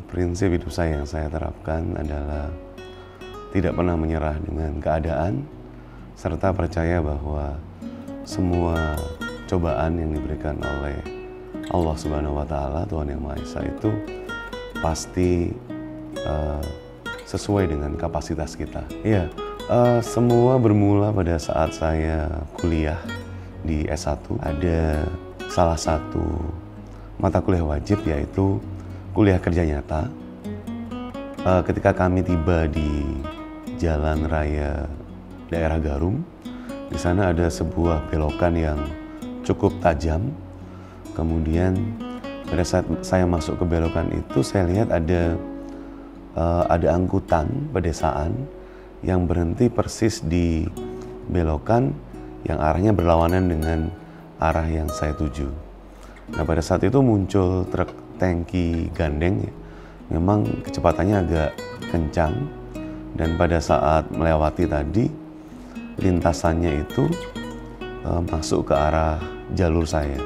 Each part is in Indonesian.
Prinsip hidup saya yang saya terapkan adalah tidak pernah menyerah dengan keadaan, serta percaya bahwa semua cobaan yang diberikan oleh Allah Subhanahu wa Ta'ala, Tuhan Yang Maha Esa, itu pasti sesuai dengan kapasitas kita. Iya, semua bermula pada saat saya kuliah di S1. Ada salah satu mata kuliah wajib, yaitu kuliah kerja nyata. Ketika kami tiba di Jalan Raya daerah Garum, di sana ada sebuah belokan yang cukup tajam. Kemudian pada saat saya masuk ke belokan itu, saya lihat ada angkutan pedesaan yang berhenti persis di belokan yang arahnya berlawanan dengan arah yang saya tuju. Nah, pada saat itu muncul truk tangki gandeng, memang kecepatannya agak kencang, dan pada saat melewati tadi, lintasannya itu masuk ke arah jalur saya.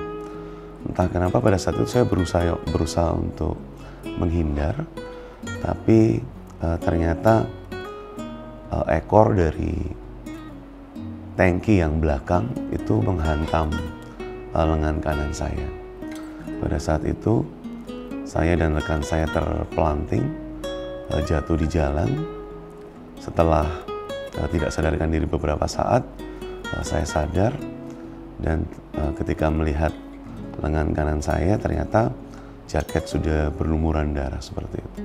Entah kenapa pada saat itu saya berusaha untuk menghindar, tapi ternyata ekor dari tangki yang belakang itu menghantam lengan kanan saya. Pada saat itu saya dan rekan saya terpelanting, jatuh di jalan. Setelah tidak sadarkan diri beberapa saat, saya sadar, dan ketika melihat lengan kanan saya, ternyata jaket sudah berlumuran darah seperti itu.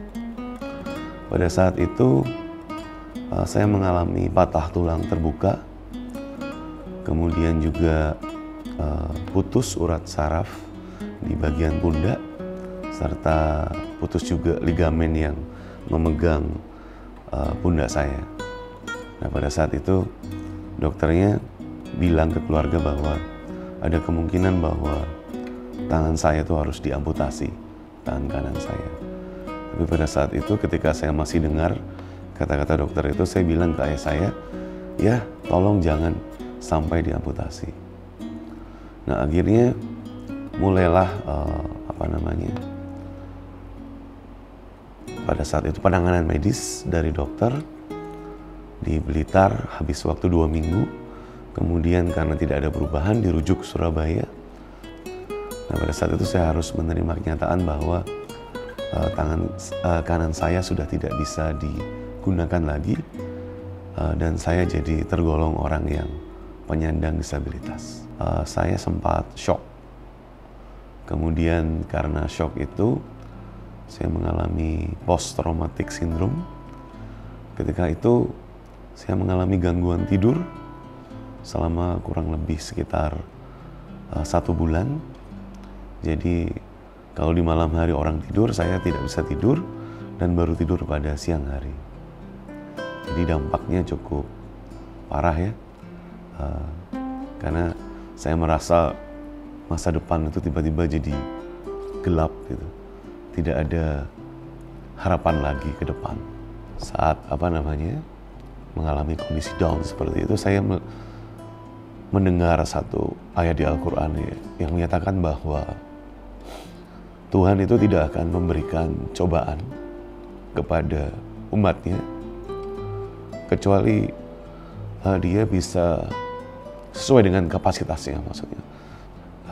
Pada saat itu saya mengalami patah tulang terbuka, kemudian juga putus urat saraf di bagian pundak, serta putus juga ligamen yang memegang pundak saya. Nah, pada saat itu dokternya bilang ke keluarga bahwa ada kemungkinan bahwa tangan saya itu harus diamputasi, tangan kanan saya. Tapi pada saat itu ketika saya masih dengar kata-kata dokter itu, saya bilang ke ayah saya, ya tolong jangan sampai diamputasi. Nah, akhirnya mulailah pada saat itu penanganan medis dari dokter di Blitar habis waktu 2 minggu. Kemudian karena tidak ada perubahan, dirujuk ke Surabaya. Nah, pada saat itu saya harus menerima kenyataan bahwa tangan kanan saya sudah tidak bisa digunakan lagi, dan saya jadi tergolong orang yang penyandang disabilitas. Saya sempat shock. Kemudian karena shock itu, saya mengalami post traumatic syndrome. Ketika itu saya mengalami gangguan tidur selama kurang lebih sekitar 1 bulan. Jadi kalau di malam hari orang tidur, saya tidak bisa tidur dan baru tidur pada siang hari. Jadi dampaknya cukup parah ya, karena saya merasa masa depan itu tiba-tiba jadi gelap gitu. Tidak ada harapan lagi ke depan. Saat mengalami kondisi down seperti itu, saya mendengar satu ayat di Al-Quran yang menyatakan bahwa Tuhan itu tidak akan memberikan cobaan kepada umatnya kecuali dia bisa sesuai dengan kapasitasnya, maksudnya.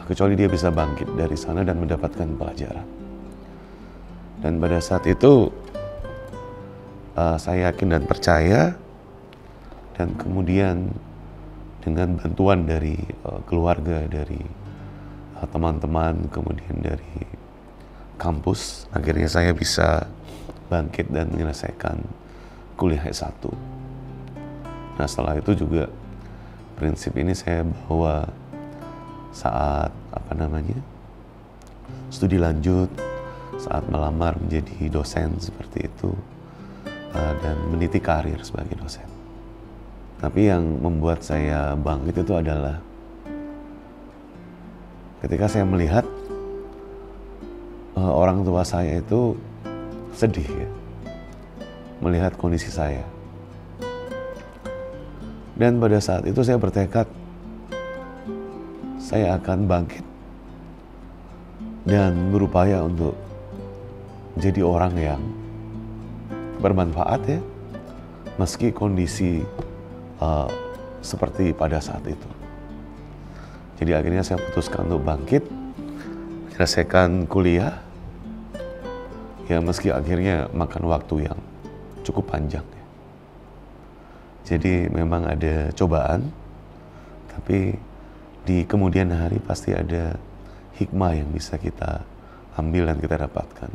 Kecuali dia bisa bangkit dari sana dan mendapatkan pelajaran. Dan pada saat itu saya yakin dan percaya, dan kemudian dengan bantuan dari keluarga, dari teman-teman, kemudian dari kampus, akhirnya saya bisa bangkit dan menyelesaikan kuliah S1. Nah, setelah itu juga prinsip ini saya bawa saat studi lanjut, saat melamar menjadi dosen seperti itu, dan meniti karir sebagai dosen. Tapi yang membuat saya bangkit itu adalah ketika saya melihat orang tua saya itu sedih ya. melihat kondisi saya. Dan pada saat itu saya bertekad, saya akan bangkit dan berupaya untuk jadi orang yang bermanfaat ya, meski kondisi seperti pada saat itu. Jadi akhirnya saya putuskan untuk bangkit, menyelesaikan kuliah, ya meski akhirnya makan waktu yang cukup panjang. Jadi memang ada cobaan, tapi di kemudian hari pasti ada hikmah yang bisa kita ambil dan kita dapatkan.